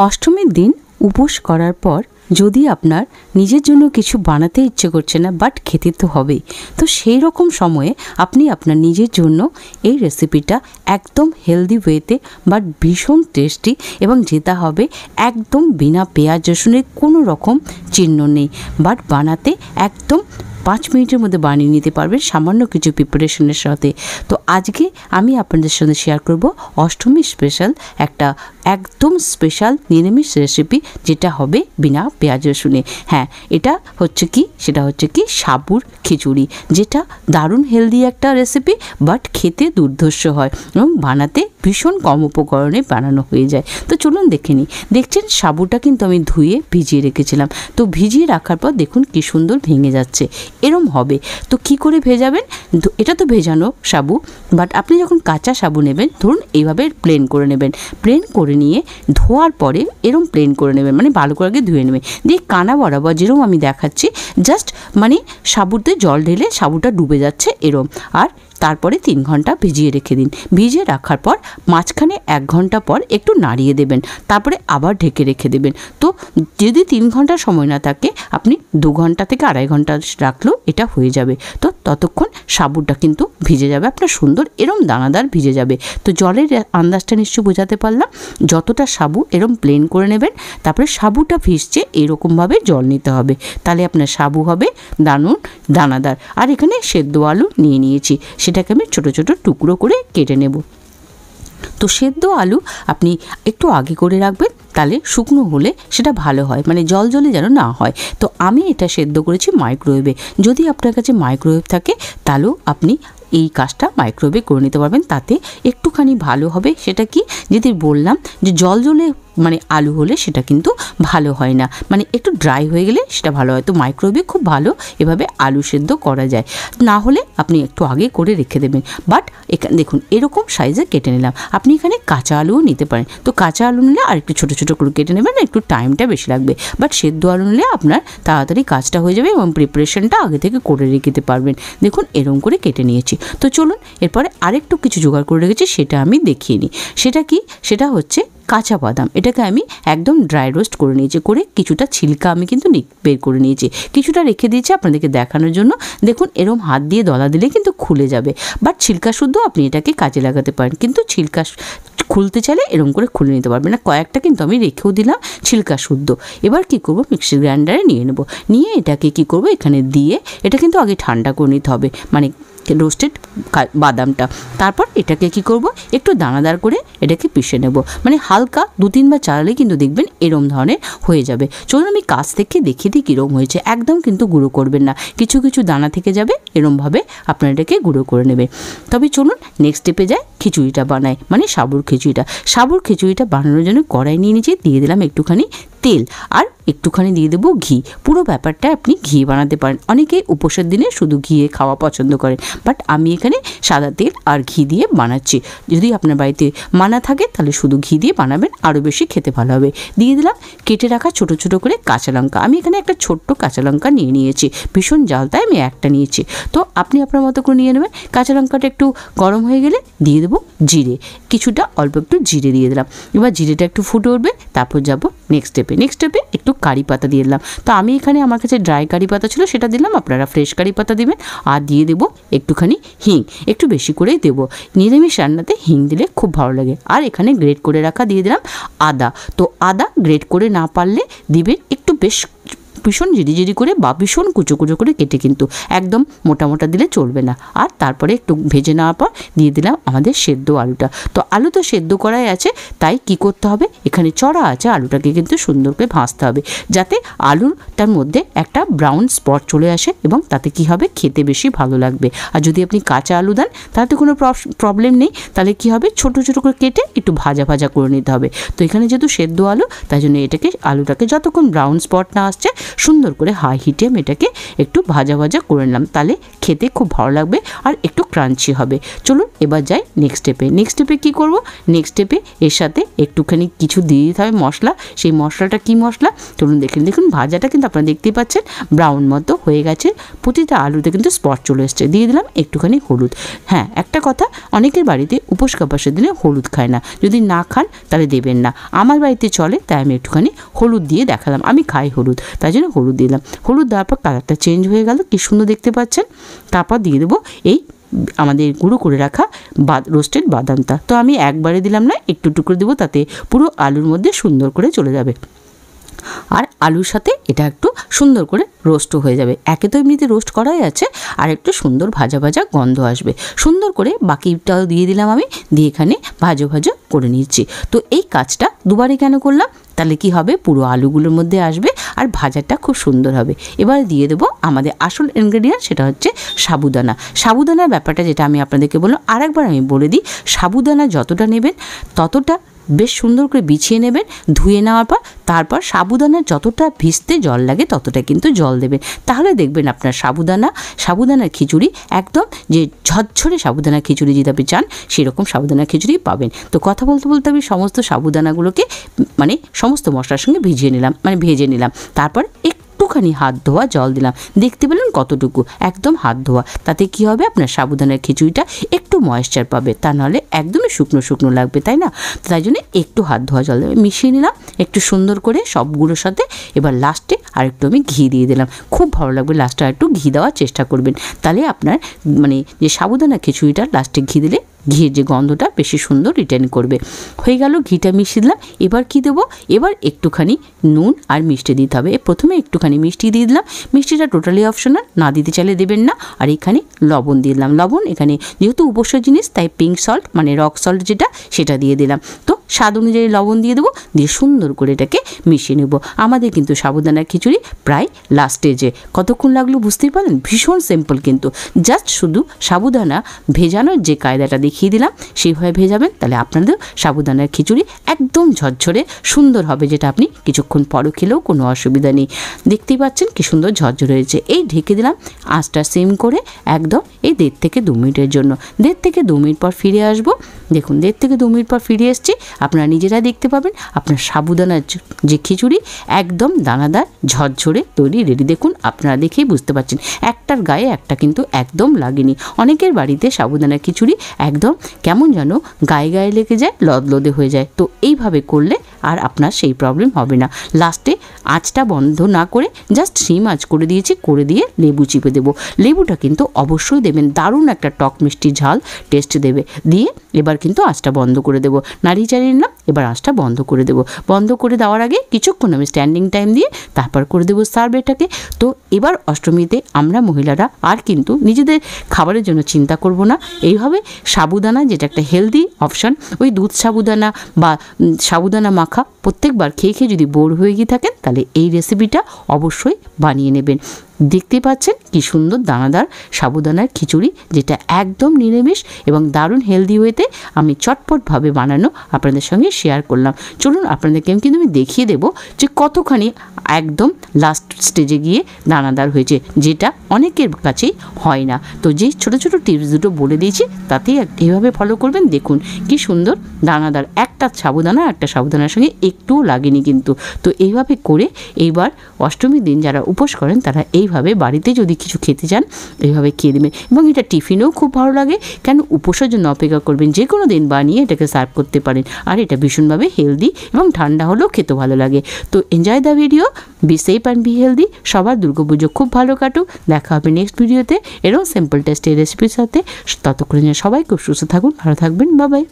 অষ্টমীর দিন উপোস করার পর যদি আপনার নিজের জন্য কিছু বানাতে ইচ্ছে করছে না, বাট খেতে তো হবেই, তো সেই রকম সময়ে আপনি আপনার নিজের জন্য এই রেসিপিটা একদম হেলদি ওয়েতে বাট ভীষণ টেস্টি, এবং যেটা হবে একদম বিনা পেঁয়াজ রসুনের কোনো রকম চিহ্ন নেই, বাট বানাতে একদম 5 মিনিটের মধ্যে বানিয়ে নিতে পারবেন সামান্য কিছু প্রিপারেশনের সাথে। তো আজকে আমি আপনাদের সাথে শেয়ার করব অষ্টমী স্পেশাল একটা একদম স্পেশাল নিরামিষ রেসিপি, যেটা হবে বিনা পেঁয়াজ রসুনে। হ্যাঁ, এটা হচ্ছে কি, সেটা হচ্ছে কি সাবুর খিচুড়ি, যেটা দারুণ হেলদি একটা রেসিপি, বাট খেতে দুর্ধর্ষ হয় এবং বানাতে ভীষণ কম উপকরণে বানানো হয়ে যায়। তো চলুন দেখে নিই। দেখছেন সাবুটা কিন্তু আমি ধুয়ে ভিজিয়ে রেখেছিলাম, তো ভিজিয়ে রাখার পর দেখুন কি সুন্দর ভেঙে যাচ্ছে, এরম হবে। তো কি করে ভেজাবেন, এটা তো ভেজানো সাবু, বাট আপনি যখন কাঁচা সাবু নেবেন, ধরুন এইভাবে প্লেন করে নেবেন, প্লেন করে নিয়ে ধোয়ার পরে এরম প্লেন করে নেবেন, মানে ভালো করে আগে ধুয়ে নেবেন, দিয়ে কানা বরাবর যেরকম আমি দেখাচ্ছি, জাস্ট মানে সাবুতে জল ঢেলে সাবুটা ডুবে যাচ্ছে এরম, আর তারপরে 3 ঘন্টা ভিজিয়ে রেখে দিন। ভিজিয়ে রাখার পর মাঝখানে 1 ঘন্টা পর একটু নাড়িয়ে দেবেন, তারপরে আবার ঢেকে রেখে দেবেন। তো যদি 3 ঘন্টা সময় না থাকে, আপনি 2 ঘন্টা থেকে 2.5 ঘন্টা রাখলেও এটা হয়ে যাবে। তো ততক্ষণ সাবুটা কিন্তু ভিজে যাবে আপনার, সুন্দর এরম দানাদার ভিজে যাবে। তো জলের আন্দাজটা নিশ্চয়ই বোঝাতে পারলাম। যতটা সাবু এরম প্লেন করে নেবেন, তারপরে সাবুটা ভিজছে এরকমভাবে জল নিতে হবে, তাহলে আপনার সাবু হবে দানাদার। আর এখানে সেদ্ধ আলু নিয়ে নিয়েছি, সেটাকে আমি ছোট ছোট টুকরো করে কেটে নেব। তো সেদ্ধ আলু আপনি একটু আগে করে রাখবেন, তাহলে শুকনো হলে সেটা ভালো হয়, মানে জল জলে যেন না হয়। তো আমি এটা সেদ্ধ করেছি মাইক্রোওয়েভে। যদি আপনার কাছে মাইক্রোওয়েভ থাকে, তাহলেও আপনি এই কাজটা মাইক্রোওয়েভে করে নিতে পারবেন, তাতে একটুখানি ভালো হবে। সেটা কি, যদি বললাম যে জল জলে মানে আলু হলে সেটা কিন্তু ভালো হয় না, মানে একটু ড্রাই হয়ে গেলে সেটা ভালো হয়। তো মাইক্রোওয়েভে খুব ভালো এভাবে আলু সেদ্ধ করা যায়। না হলে আপনি একটু আগে করে রেখে দেবেন। বাট এখানে দেখুন এরকম সাইজে কেটে নিলাম। আপনি এখানে কাঁচা আলুও নিতে পারেন। তো কাঁচা আলু নিলে আর একটু ছোটো ছোটো করে কেটে নেবেন, একটু টাইমটা বেশি লাগবে। বাট সেদ্ধ আলু নিলে আপনার তাড়াতাড়ি কাজটা হয়ে যাবে এবং প্রিপারেশনটা আগে থেকে করে রেখে পারবেন। দেখুন এরকম করে কেটে নিয়েছি। তো চলুন এরপরে আরেকটু কিছু জোগাড় করে রেখেছি, সেটা আমি দেখিয়ে নিই। সেটা কি, সেটা হচ্ছে কাঁচা বাদাম। এটাকে আমি একদম ড্রাই রোস্ট করে নিয়েছি, করে কিছুটা ছিলকা আমি কিন্তু বের করে নিয়েছি, কিছুটা রেখে দিয়েছি আপনাদেরকে দেখানোর জন্য। দেখুন এরম হাত দিয়ে দলা দিলে কিন্তু খুলে যাবে, বাট ছিলকা শুদ্ধ আপনি এটাকে কাজে লাগাতে পারেন, কিন্তু ছিলকা খুলতে চাইলে এরকম করে খুলে নিতে পারবেন না। কয়েকটা কিন্তু আমি রেখেও দিলাম ছিলকা শুদ্ধ। এবার কি করব, মিক্সি গ্রাইন্ডারে নিয়ে নেব, নিয়ে এটাকে কি করব, এখানে দিয়ে এটা কিন্তু আগে ঠান্ডা করে নিতে হবে, মানে রোস্টেড বাদামটা। তারপর এটাকে কি করব, একটু দানাদার করে এটাকে পিষে নেব, মানে হালকা 2-3 বার চালালে কিন্তু দেখবেন এরম ধরনের হয়ে যাবে। চলুন আমি কাছ থেকে দেখিয়ে দিই কীরকম হয়েছে। একদম কিন্তু গুঁড়ো করবেন না, কিছু কিছু দানা থেকে যাবে, এরমভাবে আপনার এটাকে গুঁড়ো করে নেবে। তবে চলুন নেক্সট স্টেপে যাই, খিচুড়িটা বানাই, মানে সাবুর খিচুড়িটা। সাবুর খিচুড়িটা বানানোর জন্য কড়াই নিয়ে নিয়েছি, দিয়ে দিলাম একটুখানি তেল, আর একটুখানি দিয়ে দেবো ঘি। পুরো ব্যাপারটা আপনি ঘি বানাতে পারেন, অনেকেই উপোসের দিনে শুধু ঘিয়ে খাওয়া পছন্দ করেন, বাট আমি এখানে সাদা তেল আর ঘি দিয়ে বানাচ্ছি। যদি আপনার বাড়িতে মানা থাকে তাহলে শুধু ঘি দিয়ে বানাবেন, আরও বেশি খেতে ভালো হবে। দিয়ে দিলাম কেটে রাখা ছোট ছোট করে কাঁচা লঙ্কা। আমি এখানে একটা ছোট্ট কাঁচা লঙ্কা নিয়ে নিয়েছি, ভীষণ জাল তাই আমি একটা নিয়েছি। তো আপনি আপনার মতো করে নিয়ে নেবেন। কাঁচা লঙ্কাটা একটু গরম হয়ে গেলে দিয়ে দেবো জিরে, কিছুটা অল্প একটু জিরে দিয়ে দিলাম। এবার জিরেটা একটু ফুটে উঠবে, তারপর যাবো নেক্সট স্টেপে একটু কারি পাতা দিয়ে দিলাম। তো আমি এখানে আমার কাছে ড্রাই কারি পাতা ছিল, সেটা দিলাম, আপনারা ফ্রেশ কারি পাতা দিবেন। আর দিয়ে দেবো একটুখানি হিং, একটু বেশি করেই দেবো, নিরামিষ রান্নাতে হিং দিলে খুব ভালো লাগে। আর এখানে গ্রেট করে রাখা দিয়ে দিলাম আদা। তো আদা গ্রেট করে না পারলে দিবেন একটু বেশ ভীষণ জিরি করে বা ভীষণ কুচো কুচো করে কেটে, কিন্তু একদম মোটা মোটা দিলে চলবে না। আর তারপরে একটু ভেজে নেওয়ার পর দিয়ে দিলাম আমাদের সেদ্ধ আলুটা। তো আলু তো সেদ্ধ করাই আছে, তাই কি করতে হবে, এখানে চড়া আছে, আলুটাকে কিন্তু সুন্দর করে ভাজতে হবে, যাতে আলুটার মধ্যে একটা ব্রাউন স্পট চলে আসে, এবং তাতে কি হবে, খেতে বেশি ভালো লাগবে। আর যদি আপনি কাঁচা আলু দেন তাহলে তো কোনো প্রবলেম নেই, তাহলে কি হবে, ছোট ছোট করে কেটে একটু ভাজা ভাজা করে নিতে হবে। তো এখানে যেহেতু সেদ্ধ আলু, তাই জন্য আলুটাকে যতক্ষণ ব্রাউন স্পট না আসছে সুন্দর করে হাই হিটে আমি এটাকে একটু ভাজা ভাজা করে নিলাম, তাহলে খেতে খুব ভালো লাগবে আর একটু ক্রাঞ্চি হবে। চলুন এবার যাই নেক্সট স্টেপে। নেক্সট স্টেপে কী করবো, নেক্সট স্টেপে এর সাথে একটুখানি কিছু দিয়ে দিতে হবে মশলা। সেই মশলাটা কী মশলা চলুন দেখুন ভাজাটা কিন্তু আপনারা দেখতেই পাচ্ছেন ব্রাউন মতো হয়ে গেছে, প্রতিটা আলুতে কিন্তু স্পট চলে এসছে। দিয়ে দিলাম একটুখানি হলুদ। হ্যাঁ, একটা কথা, অনেকের বাড়িতে উপোস কাপাসের দিনে হলুদ খায় না, যদি না খান তাহলে দেবেন না। আমার বাড়িতে চলে, তাই আমি একটুখানি হলুদ দিয়ে দেখালাম। আমি খাই হলুদ, তাই জন্য হলুদ দিলাম। হলুদ দেওয়ার পর কালারটা চেঞ্জ হয়ে গেল, কি সুন্দর দেখতে পাচ্ছেন। তারপর দিয়ে দেবো এই আমাদের গুঁড়ো করে রাখা রোস্টেড বাদামটা। তো আমি একবারে দিলাম না, একটু টুকরো দেবো, তাতে পুরো আলুর মধ্যে সুন্দর করে চলে যাবে আর আলুর সাথে এটা একটু সুন্দর করে রোস্টও হয়ে যাবে। একে তো এমনিতে রোস্ট করাই আছে, আর একটু সুন্দর ভাজা ভাজা গন্ধ আসবে। সুন্দর করে বাকিটাও দিয়ে দিলাম আমি, দিয়ে এখানে ভাজা ভাজা করে নিচ্ছি। তো এই কাজটা দুবারে কেন করলাম, তাহলে কি হবে, পুরো আলুগুলোর মধ্যে আসবে আর ভাজাটা খুব সুন্দর হবে। এবার দিয়ে দেবো আমাদের আসল ইনগ্রেডিয়েন্ট, সেটা হচ্ছে সাবুদানা। সাবুদানার ব্যাপারটা যেটা আমি আপনাদেরকে বললাম, আরেকবার আমি বলে দিই, সাবুদানা যতটা নেবেন ততটা বেশ সুন্দর করে বিছিয়ে নেবেন, ধুয়ে নেওয়ার পর তারপর সাবুদানার যতটা ভিজতে জল লাগে ততটা কিন্তু জল দেবেন। তাহলে দেখবেন আপনার সাবুদানার খিচুড়ি একদম যে ঝরঝরে সাবুদানার খিচুড়ি যদি আপনি চান সেরকম সাবুদানার খিচুড়ি পাবেন। তো কথা বলতে বলতে আমি সমস্ত সাবুদানাগুলোকে সমস্ত মশলার সঙ্গে ভেজে নিলাম। তারপর একটুখানি হাত ধোয়া জল দিলাম, দেখতে পেলেন কতটুকু, একদম হাত ধোয়া। তাতে কি হবে, আপনার সাবুদানার খিচুড়িটা একটু ময়েশ্চার পাবে, তা নাহলে একদমই শুকনো শুকনো লাগবে, তাই না। তাই জন্য একটু হাত ধোয়া জল দেবে, মিশিয়ে নিলাম একটু সুন্দর করে সবগুলোর সাথে। এবার লাস্টে আরেকটু আমি ঘি দিয়ে দিলাম, খুব ভালো লাগবে লাস্টে আরেকটু ঘি দেওয়ার চেষ্টা করবেন, তাহলে আপনার যে সাবুদানা খিচুড়িটা লাস্টে ঘি দিলে ঘিয়ের যে গন্ধটা বেশি সুন্দর রিটার্ন করবে। হয়ে গেল, ঘিটা মিশিয়ে দিলাম। এবার কি দেবো, এবার একটুখানি নুন আর মিষ্টি দিতে হবে। প্রথমে একটুখানি মিষ্টি দিয়ে দিলাম, মিষ্টিটা টোটালি অপশনাল, না দিতে চাইলে দেবেন না। আর এখানে লবণ দিয়ে দিলাম, লবণ এখানে যেহেতু উপসর জিনিস তাই পিঙ্ক সল্ট রক সল্ট যেটা সেটা দিয়ে দিলাম। তো স্বাদ অনুযায়ী লবণ দিয়ে দেবো, দিয়ে সুন্দর করে এটাকে মিশিয়ে নেব। আমাদের কিন্তু সাবুদানার খিচুড়ি প্রায় লাস্ট স্টেজে। কতক্ষণ লাগলো বুঝতেই পারলেন, ভীষণ সিম্পল কিন্তু, জাস্ট শুধু সাবুদানা ভেজানোর যে কায়দাটা দেখিয়ে দিলাম সেইভাবে ভেজাবেন, তাহলে আপনাদের সাবুদানার খিচুড়ি একদম ঝরঝরে সুন্দর হবে, যেটা আপনি কিছুক্ষণ পরও খেলেও কোনো অসুবিধা নেই। দেখতেই পাচ্ছেন কি সুন্দর ঝরঝরে হয়েছে। এই ঢেকে দিলাম আঁচটা সিম করে একদম এই 1.5 থেকে 2 মিনিটের জন্য। 1.5 থেকে 2 মিনিট পর ফিরে আসবো। দেখুন 1.5 থেকে 2 মিনিট পর ফিরে এসছি, আপনারা নিজেরা দেখতে পাবেন আপনার সাবুদানার যে খিচুড়ি একদম দানাদার ঝরঝরে তৈরি রেডি। দেখুন আপনারা দেখেই বুঝতে পারছেন, একটার গায়ে একটা কিন্তু একদম লাগেনি। অনেকের বাড়িতে সাবুদানার খিচুড়ি একদম কেমন যেন গায়ে গায়ে লেগে যায়, লদলদে হয়ে যায়। তো এইভাবে করলে আর আপনার সেই প্রবলেম হবে না। লাস্টে আঁচটা বন্ধ না করে জাস্ট সিম আঁচ করে দিয়েছি, করে দিয়ে লেবু চিপে দেবো। লেবুটা কিন্তু অবশ্যই দেবেন, দারুণ একটা টক মিষ্টি ঝাল টেস্ট দেবে। দিয়ে এবার কিন্তু আঁচটা বন্ধ করে দেবো, নাড়িয়ে চাড়িয়ে নিলাম। এবার আঁচটা বন্ধ করে দেবো। বন্ধ করে দেওয়ার আগে কিছুক্ষণ আমি স্ট্যান্ডিং টাইম দিয়ে তারপর করে দেবো সার্ভ এটাকে। তো এবার অষ্টমীতে আমরা মহিলারা আর কিন্তু নিজেদের খাবারের জন্য চিন্তা করব না। এইভাবে সাবুদানা, যেটা একটা হেলদি অপশান, ওই দুধ সাবুদানা বা সাবুদানা মাখা প্রত্যেকবার খেয়ে খেয়ে যদি বোর হয়ে গিয়ে থাকেন, তাহলে এই রেসিপিটা অবশ্যই বানিয়ে নেবেন। দেখতে পাচ্ছেন কি সুন্দর দানাদার সাবুদানার খিচুড়ি, যেটা একদম নিরামিষ এবং দারুণ হেলদি ওয়েতে আমি চটপটভাবে বানানো আপনাদের সঙ্গে শেয়ার করলাম। চলুন আপনাদেরকে কিন্তু আমি দেখিয়ে দেবো যে কতখানি একদম লাস্ট স্টেজে গিয়ে দানাদার হয়েছে, যেটা অনেকের কাছেই হয় না। তো যেই ছোটো ছোটো টিপস দুটো বলে দিয়েছি তাতেই এইভাবে ফলো করবেন। দেখুন কি সুন্দর দানাদার, একটা সাবুদানার সঙ্গে একটুও লাগেনি কিন্তু। তো এইভাবে করে এইবার অষ্টমীর দিন যারা উপোস করেন তারা এইভাবে বাড়িতে যদি কিছু খেতে চান এইভাবে খেয়ে দেবেন। এবং এটা টিফিনেও খুব ভালো লাগে, কেন উপোসের জন্য অপেক্ষা করবেন, যে কোনো দিন বানিয়ে এটাকে সার্ভ করতে পারেন। আর এটা ভীষণভাবে হেলদি এবং ঠান্ডা হলেও খেতে ভালো লাগে। তো enjoy the video, be safe and be healthy. সবার দুর্গাপুজো খুব ভালো কাটুক। দেখা হবে নেক্সট ভিডিওতে এরকম সিম্পল টেস্টের রেসিপির সাথে। ততক্ষণে সবাই খুব সুস্থ থাকুন, ভালো থাকবেন। Bye bye.